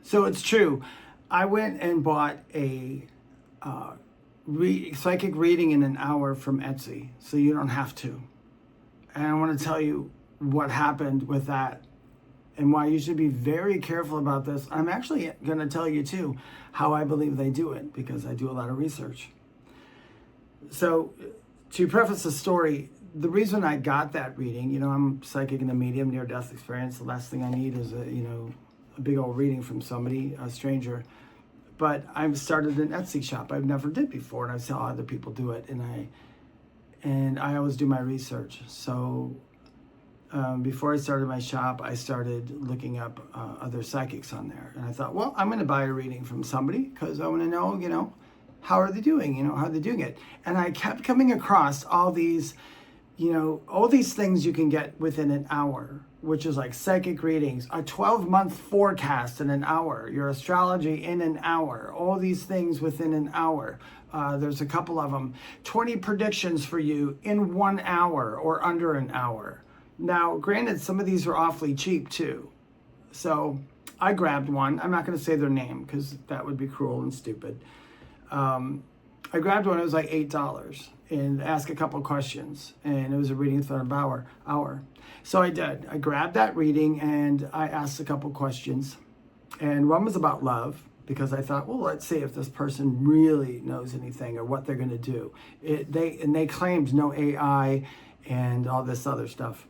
So it's true. I went and bought a psychic reading in an hour from Etsy, so you don't have to. And I want to tell you what happened with that and why you should be very careful about this. I'm actually going to tell you too how I believe they do it, because I do a lot of research. So to preface the story, the reason I got that reading, I'm psychic and a medium, near-death experience. The last thing I need is a big old reading from somebody, a stranger. But I've started an Etsy shop. I've never did before, and I saw other people do it, and I always do my research. So before I started my shop, I started looking up other psychics on there, and I thought, well, I'm going to buy a reading from somebody because I want to know, how are they doing? How are they doing it? And I kept coming across all these things you can get within an hour, which is like psychic readings, a 12-month forecast in an hour, your astrology in an hour, all these things within an hour. There's a couple of them. 20 predictions for you in 1 hour or under an hour. Now, granted, some of these are awfully cheap too. So I grabbed one. I'm not going to say their name because that would be cruel and stupid. I grabbed one. It was like $8 and asked a couple questions. And it was a reading for an hour. So I did. I grabbed that reading and I asked a couple questions. And one was about love, because I thought, well, let's see if this person really knows anything or what they're going to do. They claimed no AI and all this other stuff.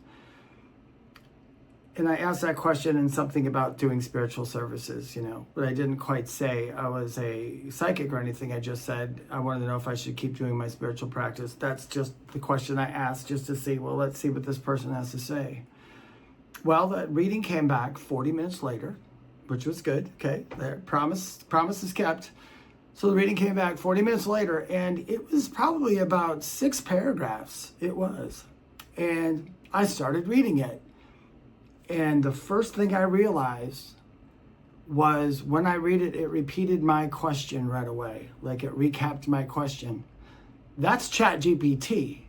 And I asked that question and something about doing spiritual services, but I didn't quite say I was a psychic or anything. I just said I wanted to know if I should keep doing my spiritual practice. That's just the question I asked, just to see, well, let's see what this person has to say. Well, the reading came back 40 minutes later, which was good. Okay, there, promise is kept. So the reading came back 40 minutes later, and it was probably about 6 paragraphs. It was. And I started reading it. And the first thing I realized was when I read it, it repeated my question right away. Like it recapped my question. That's ChatGPT.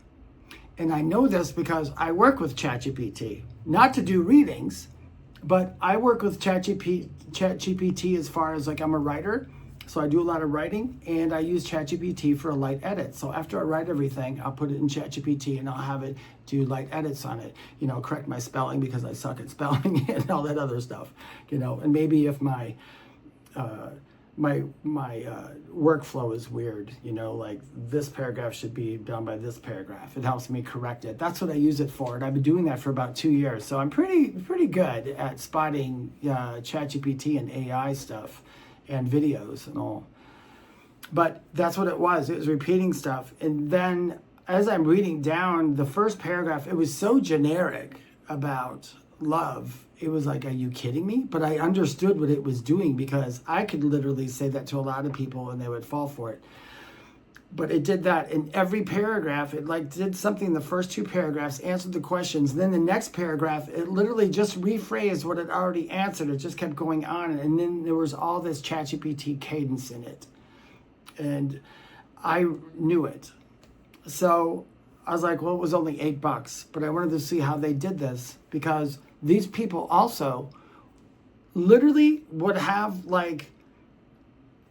And I know this because I work with ChatGPT. Not to do readings, but I work with ChatGPT as far as like I'm a writer. So I do a lot of writing, and I use ChatGPT for a light edit. So after I write everything, I'll put it in ChatGPT and I'll have it do light edits on it. Correct my spelling because I suck at spelling and all that other stuff. And maybe if my workflow is weird, like this paragraph should be done by this paragraph. It helps me correct it. That's what I use it for, and I've been doing that for about 2 years. So I'm pretty good at spotting ChatGPT and AI stuff and videos and all. But that's what it was. It was repeating stuff. And then as I'm reading down the first paragraph, it was so generic about love. It was like, are you kidding me? But I understood what it was doing, because I could literally say that to a lot of people and they would fall for it. But it did that in every paragraph. It did something in the first 2 paragraphs, answered the questions. Then the next paragraph, it literally just rephrased what it already answered. It just kept going on. And then there was all this ChatGPT cadence in it. And I knew it. So I was like, well, it was only $8, but I wanted to see how they did this, because these people also literally would have like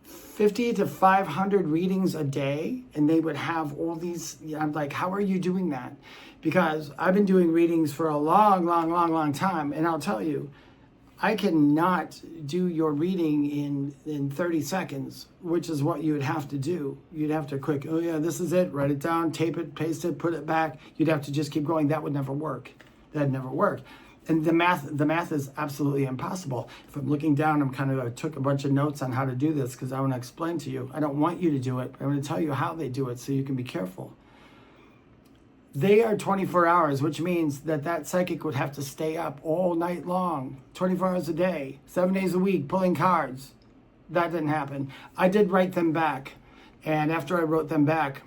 50 to 500 readings a day, and they would have all these. I'm like, how are you doing that? Because I've been doing readings for a long time, and I'll tell you, I cannot do your reading in 30 seconds, which is what you would have to do. You'd have to quick, oh yeah, this is it, write it down, tape it, paste it, put it back. You'd have to just keep going. That would never work. That'd never work. And the math is absolutely impossible. If I'm looking down, I took a bunch of notes on how to do this because I want to explain to you. I don't want you to do it. I want to tell you how they do it so you can be careful. They are 24 hours, which means that psychic would have to stay up all night long, 24 hours a day, 7 days a week, pulling cards. That didn't happen. I did write them back. And after I wrote them back,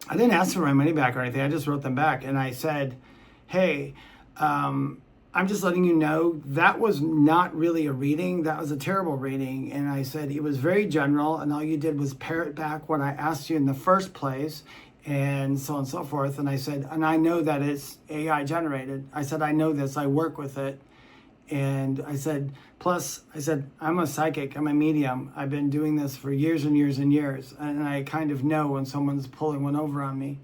I didn't ask for my money back or anything. I just wrote them back. And I said, hey, I'm just letting you know that was not really a reading. That was a terrible reading. And I said, it was very general, and all you did was parrot back what I asked you in the first place, and so on and so forth. And I said, and I know that it's AI generated. I said, I know this, I work with it. And I said, I'm a psychic, I'm a medium. I've been doing this for years and years and years. And I kind of know when someone's pulling one over on me.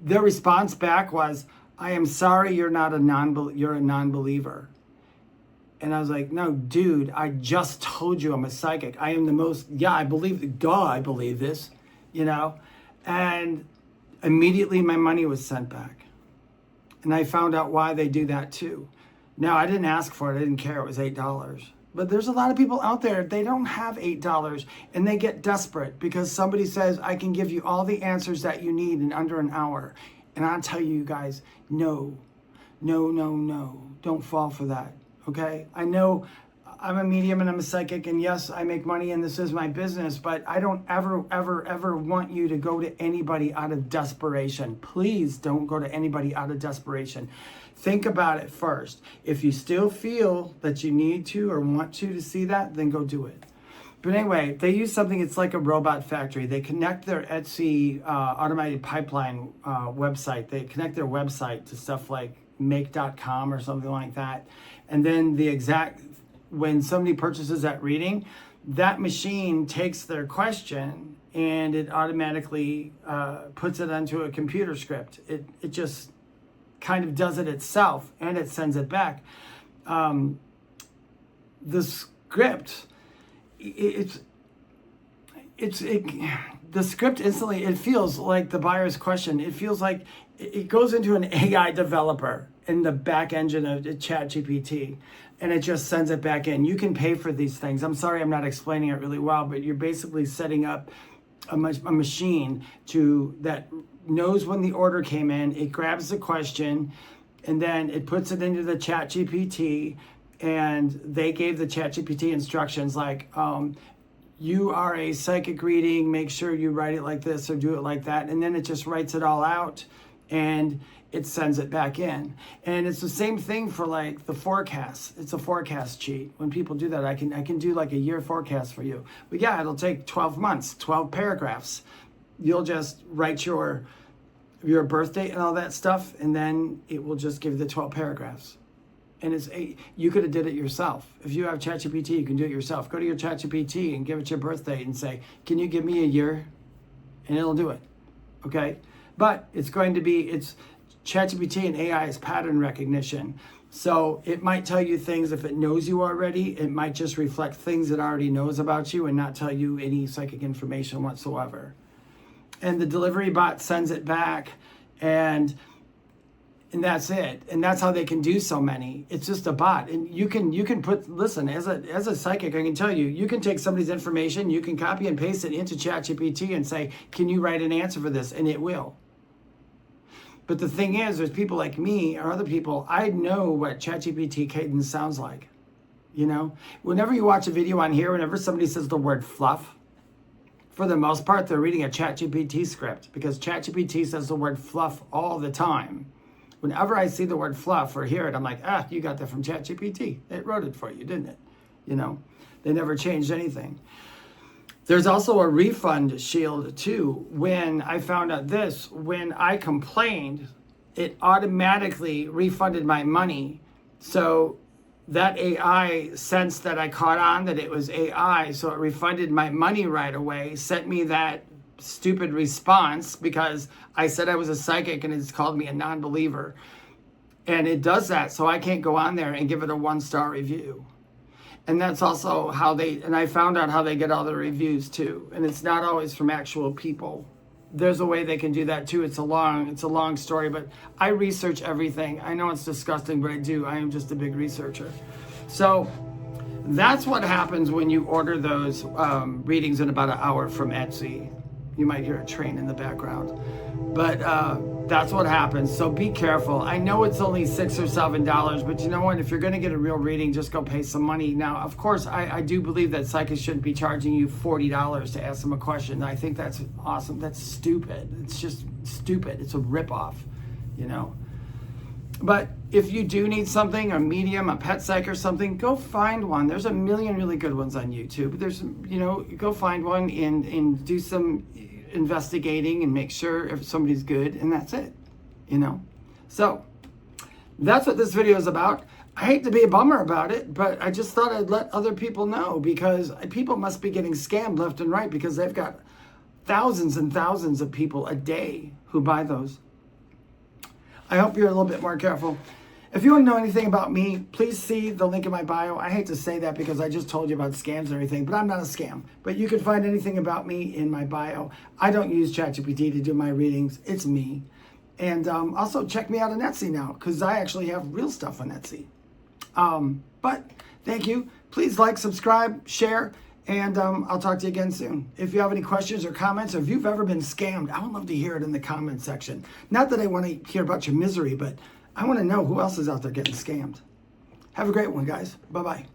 Their response back was, I am sorry, you're a non-believer. And I was like, no, dude, I just told you I'm a psychic. I am the most, I believe this, And immediately my money was sent back. And I found out why they do that too. Now, I didn't ask for it. I didn't care. It was $8. But there's a lot of people out there, they don't have $8 and they get desperate because somebody says, I can give you all the answers that you need in under an hour. And I'll tell you guys, no. Don't fall for that, okay? I know I'm a medium and I'm a psychic, and yes, I make money and this is my business, but I don't ever want you to go to anybody out of desperation. Please don't go to anybody out of desperation. Think about it first. If you still feel that you need to or want to see that, then go do it. But anyway, they use something, it's like a robot factory. They connect their Etsy automated pipeline website. They connect their website to stuff like make.com or something like that. And then when somebody purchases that reading, that machine takes their question and it automatically puts it onto a computer script. It just kind of does it itself and it sends it back. The script, the script instantly, it feels like the buyer's question. It feels like it goes into an AI developer in the back engine of ChatGPT, and it just sends it back in. You can pay for these things. I'm sorry I'm not explaining it really well, but you're basically setting up a machine that knows when the order came in. It grabs the question, and then it puts it into the ChatGPT, and they gave the ChatGPT instructions like, you are a psychic reading, make sure you write it like this or do it like that. And then it just writes it all out and it sends it back in. And it's the same thing for like the forecast. It's a forecast sheet. When people do that, I can do like a year forecast for you. But yeah, it'll take 12 months, 12 paragraphs. You'll just write your birth date and all that stuff, and then it will just give you the 12 paragraphs. And you could have did it yourself. If you have ChatGPT, you can do it yourself. Go to your ChatGPT and give it your birth date and say, can you give me a year? And it'll do it, okay? But it's ChatGPT and AI is pattern recognition. So it might tell you things if it knows you already. It might just reflect things it already knows about you and not tell you any psychic information whatsoever. And the delivery bot sends it back, and that's it. And that's how they can do so many. It's just a bot. And you can listen, as a psychic, I can tell you, you can take somebody's information, you can copy and paste it into ChatGPT and say, can you write an answer for this? And it will. But the thing is, there's people like me or other people, I know what ChatGPT cadence sounds like. Whenever you watch a video on here, whenever somebody says the word fluff, for the most part, they're reading a ChatGPT script, because ChatGPT says the word fluff all the time. Whenever I see the word fluff or hear it, I'm like, you got that from ChatGPT. It wrote it for you, didn't it? They never changed anything. There's also a refund shield too. When I found out this, when I complained, it automatically refunded my money. So that AI sensed that I caught on that it was AI, so it refunded my money right away, sent me that stupid response because I said I was a psychic and it's called me a non-believer. And it does that, so I can't go on there and give it a 1-star review. And that's also and I found out how they get all the reviews too. And it's not always from actual people. There's a way they can do that too. It's a long story, but I research everything. I know it's disgusting, but I do. I am just a big researcher. So that's what happens when you order those readings in about an hour from Etsy. You might hear a train in the background, but that's what happens. So be careful. I know it's only $6 or $7, but you know what? If you're going to get a real reading, just go pay some money. Now, of course, I do believe that psychics shouldn't be charging you $40 to ask them a question. I think that's awesome. That's stupid. It's just stupid. It's a ripoff, But if you do need something, a medium, a pet psych or something, go find one. There's a million really good ones on YouTube. There's, go find one and do some investigating and make sure if somebody's good, and that's it, So that's what this video is about. I hate to be a bummer about it, but I just thought I'd let other people know, because people must be getting scammed left and right, because they've got thousands and thousands of people a day who buy those. I hope you're a little bit more careful. If you want to know anything about me, please see the link in my bio. I hate to say that because I just told you about scams and everything, but I'm not a scam. But you can find anything about me in my bio. I don't use ChatGPT to do my readings. It's me. And also check me out on Etsy now, because I actually have real stuff on Etsy. But thank you. Please like, subscribe, share, and I'll talk to you again soon. If you have any questions or comments, or if you've ever been scammed, I would love to hear it in the comment section. Not that I want to hear about your misery, but I want to know who else is out there getting scammed. Have a great one, guys. Bye-bye.